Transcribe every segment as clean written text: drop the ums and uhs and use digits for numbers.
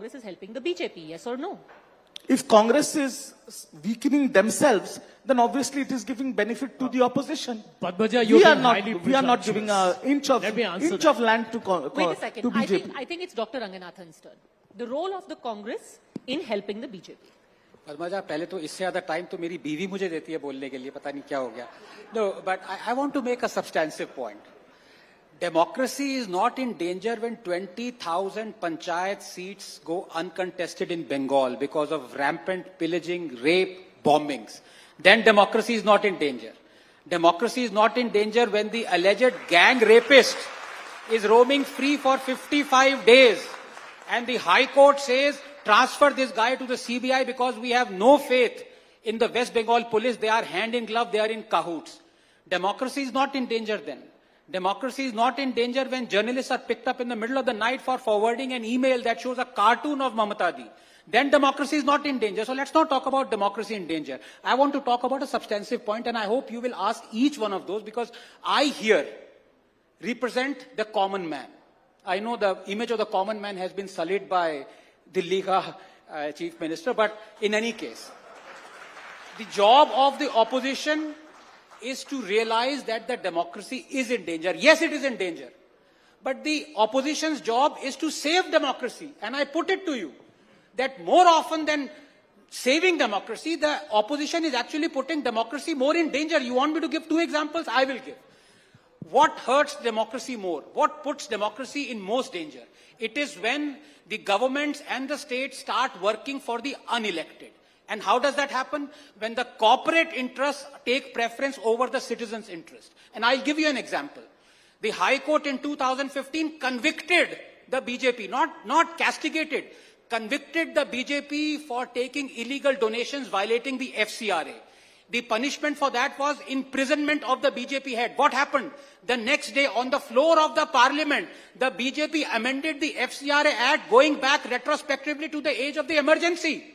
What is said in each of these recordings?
Congress is helping the BJP, yes or no? If Congress is weakening themselves, then obviously it is giving benefit to the opposition. Padmaja, We are not giving an inch of land to Wait a second. to BJP. I think it's Dr. Ranganathan's turn. The role of the Congress in helping the BJP. Padmaja, पहले तो इससे ज्यादा time तो मेरी बीवी मुझे देती है बोलने के लिए, पता नहीं क्या हो गया. No, but I want to make a substantive point. Democracy is not in danger when 20,000 panchayat seats go uncontested in Bengal because of rampant pillaging, rape, bombings. Then democracy is not in danger. Democracy is not in danger when the alleged gang rapist is roaming free for 55 days and the High Court says transfer this guy to the CBI because we have no faith in the West Bengal police. They are hand in glove, they are in cahoots. Democracy is not in danger then. Democracy is not in danger when journalists are picked up in the middle of the night for forwarding an email that shows a cartoon of Mamatadi. Then democracy is not in danger. So let's not talk about democracy in danger. I want to talk about a substantive point, and I hope you will ask each one of those because I here represent the common man. I know the image of the common man has been sullied by Delhi ka Chief Minister, but in any case, the job of the opposition is to realize that the democracy is in danger. Yes, it is in danger. But the opposition's job is to save democracy. And I put it to you that more often than saving democracy, the opposition is actually putting democracy more in danger. You want me to give two examples? I will give. What hurts democracy more? What puts democracy in most danger? It is when the governments and the states start working for the unelected. And how does that happen? When the corporate interests take preference over the citizens' interest. And I'll give you an example. The High Court in 2015 convicted the BJP, not castigated, convicted the BJP for taking illegal donations violating the FCRA. The punishment for that was imprisonment of the BJP head. What happened? The next day on the floor of the parliament, the BJP amended the FCRA Act going back retrospectively to the age of the emergency.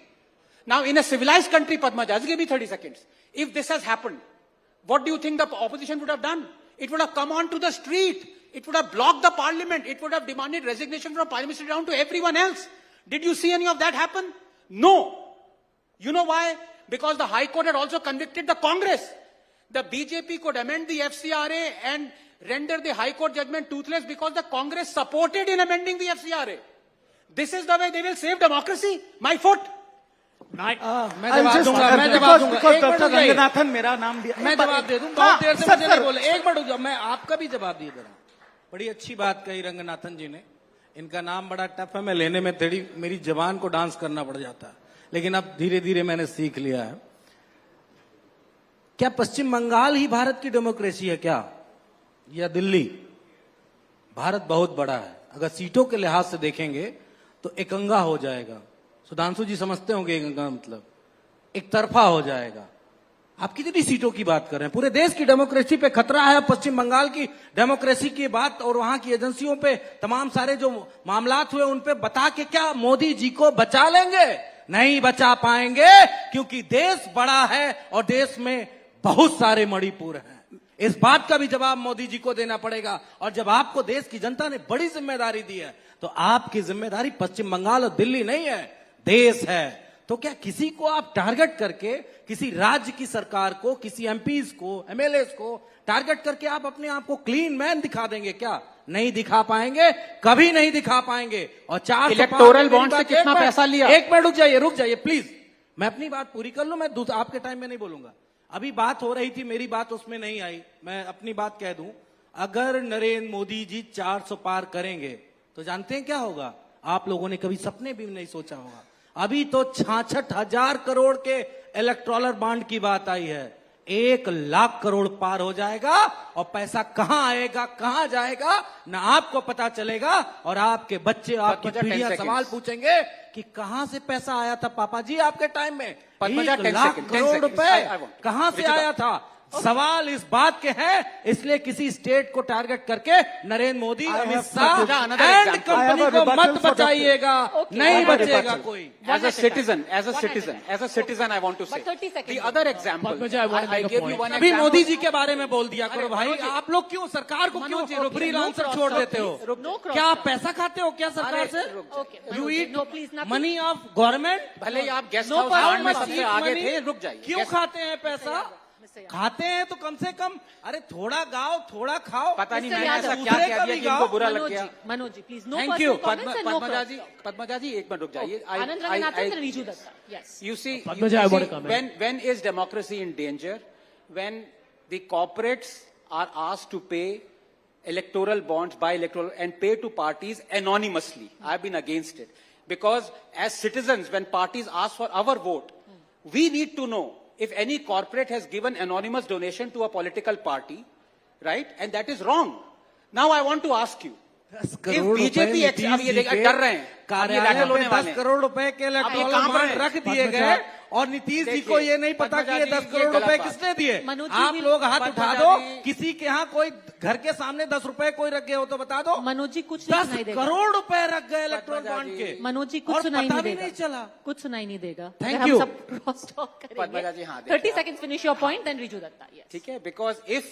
Now, in a civilized country, Padma, just give me 30 seconds. If this has happened, what do you think the opposition would have done? It would have come onto the street. It would have blocked the parliament. It would have demanded resignation from Prime Minister down to everyone else. Did you see any of that happen? No. You know why? Because the High Court had also convicted the Congress. The BJP could amend the FCRA and render the High Court judgment toothless because the Congress supported in amending the FCRA. This is the way they will save democracy. My foot. मैं जवाब दूंगा because Dr. Ranganathan मेरा नाम दिया. मैं जवाब दे दूं. बहुत देर से मुझे नहीं बोले. एक मिनट रुक जाओ. मैं आपका भी जवाब दिए दे रहा हूं. बड़ी अच्छी बात कही रंगनाथन जी ने. इनका नाम बड़ा टफ है. मैं लेने में थोड़ी मेरी जबान को डांस करना पड़ जाता है. लेकिन अब धीरे धीरे मैंने सीख लिया है. क्या पश्चिम बंगाल ही भारत की डेमोक्रेसी है क्या, या दिल्ली? भारत बहुत बड़ा है. अगर सीटों के लिहाज से देखेंगे तो एकंगा हो जाएगा. सुधांशु जी समझते होंगे एकंगा मतलब एक तरफा हो जाएगा. आप कितनी सीटों की बात कर रहे हैं? पूरे देश की डेमोक्रेसी पे खतरा है. पश्चिम बंगाल की डेमोक्रेसी की बात और वहां की एजेंसियों पे तमाम सारे जो मामलात हुए उन पे बता के क्या मोदी जी को बचा लेंगे? नहीं बचा पाएंगे, क्योंकि देश बड़ा है और देश में बहुत सारे मणिपुर हैं. इस बात का भी जवाब मोदी जी को देना पड़ेगा. और जब आपको देश की जनता ने बड़ी जिम्मेदारी दी है तो आपकी जिम्मेदारी पश्चिम बंगाल और दिल्ली नहीं है, देश है. तो क्या किसी को आप टारगेट करके, किसी राज्य की सरकार को, किसी एमपीज को, एमएलएस को टारगेट करके आप अपने आप को क्लीन मैन दिखा देंगे क्या? नहीं दिखा पाएंगे, कभी नहीं दिखा पाएंगे. और 4 इलेक्टोरल बॉन्ड से कितना पैसा लिया? एक मिनट रुक जाइए प्लीज. मैं अपनी बात पूरी कर लूं. मैं आपके टाइम में नहीं बोलूंगा. अभी बात हो रही थी, मेरी बात उसमें नहीं आई. मैं अपनी बात कह दूं. अगर नरेंद्र मोदी जी 400 पार करेंगे तो जानते हैं क्या होगा? आप लोगों ने कभी सपने भी नहीं सोचा होगा. अभी तो 66,000 करोड़ के इलेक्टोरल बॉन्ड की बात आई है. 1 लाख करोड़ पार हो जाएगा और पैसा कहां आएगा, कहां जाएगा, ना आपको पता चलेगा. और आपके बच्चे, आपकी पीढ़ियां सवाल पूछेंगे कि कहां से पैसा आया था पापा जी आपके टाइम में. 1 लाख करोड़ रुपए कहां से आया था? सवाल इस बात के हैं, इसलिए किसी स्टेट को टारगेट करके नरेंद्र मोदी, अमित शाह एंड कंपनी को मत बचाइएगा, नहीं बचेगा कोई। As a citizen, I want to say. But 30 seconds. The other example, Padmaja, I want to I make a gave you point. one अभी example. मोदी जी के बारे में बोल दिया करो अरे भाई, मनोज जी, आप लोग क्यों सरकार को मनोज जी, क्यों रुकिए, फ्री no लांसर cross छोड़ talking. देते हो? No cross क्या आप talking. पैसा खाते हो क्या सरकार अरे, से? Okay, you Manoj ji, eat no, please, nothing. Money of government? भले ही आप गेस्ट No हाउस problem, कांड में Mr. सबसे आगे थे, रुक जाइए। क्यों Guest- खाते हैं पैसा? खाते हैं तो कम से कम अरे थोड़ा गाओ, थोड़ा खाओ। पता नहीं Mr. मैंने ऐसा Yadav, क्या दूसरे किया का कि भी इनको गाओ। बुरा लग गया। Manoj ji, please, no Thank personal you. comments and no cross talking. Padmaja जी एक मिनट रुक जाइए। Anand Ranganathan and Riju Datta. Yes. You see, Padmaja, I want to comment. when is democracy in danger? When the corporates are asked to pay electoral bonds, buy electoral, and pay to parties anonymously. I've been against it. Because as citizens, when parties ask for our vote, we need to know if any corporate has given anonymous donation to a political party, right? And that is wrong. Now I want to ask you, 10 if crore रुपए BJP, Nitish अब ये जी देखिए के डर रहे हैं, अब ये कार्यालय लैटरल होने में वाले 10 हैं। करोड़ रुपए के अब ये इलेक्टोरल कहाँ पर बॉन्ड है? रख दिए गए और नीतीश जी को ये नहीं पता कि ये 10 करोड़ रुपए किसने दिए। मनोज जी आप भी- लोग हाथ उठा पद्मजा दो, जी- किसी के यहाँ कोई घर के सामने 10 रुपए कोई रख गए हो तो बता दो। मनोज जी कुछ नहीं 10 सुनाई देगा। करोड़ रुपए रख गए इलेक्टोरल पद्मजा बॉन्ड जी- के। मनोज जी कुछ और सुनाई पता नहीं भी देगा। नहीं चला। कुछ सुनाई नहीं देगा। Thank अगर हम you. सब cross talk पद्मजा जी, करेंगे। हाँ, देखिए 30 आप- seconds finish your point, then Riju Datta. Yes. ठीक है, because if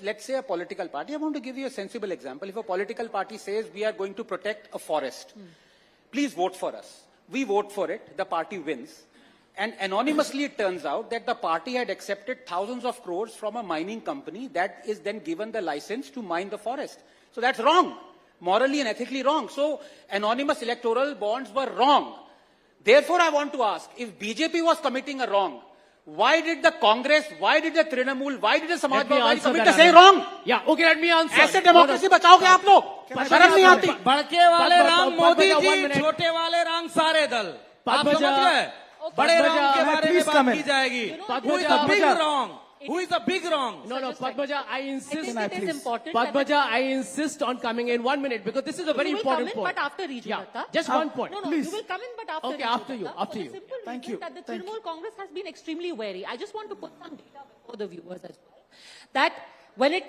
let's say a political party, I want to give you a sensible example. If a political party says we are going to protect a forest, please vote for us. We vote for it, the party wins. And anonymously it turns out that the party had accepted thousands of crores from a mining company that is then given the license to mine the forest. So that's wrong. Morally and ethically wrong. So anonymous electoral bonds were wrong. Therefore I want to ask, if BJP was committing a wrong, why did the Congress, why did the Trinamool, why did the Let me Samajwadi answer commit that, the same Anand. wrong? Yeah, okay, let me answer. ऐसे democracy बचाओगे आप लोग? शर्म नहीं आती? बड़के वाले Padmaja, Ram Modi one जी, minute. छोटे वाले राम सारे दल। आप समझ पद्मजा, गए? बड़े पद्मजा, राम के बारे में please बात come की in. जाएगी। Who is Padmaja, the big Padmaja. wrong? Who is the big wrong? No, Just Padmaja, I insist. I think it is important that- Padmaja, I insist on coming in 1 minute because this is a very You will important come in, point. but after Riju Yeah, Datta. just one point. No, Please. you will come in, but after Okay, Riju after you, Datta, after for the you. simple Thank reason you, that the thank Trinamool Congress has been extremely wary. I just want to put some data before the viewers as well. That when it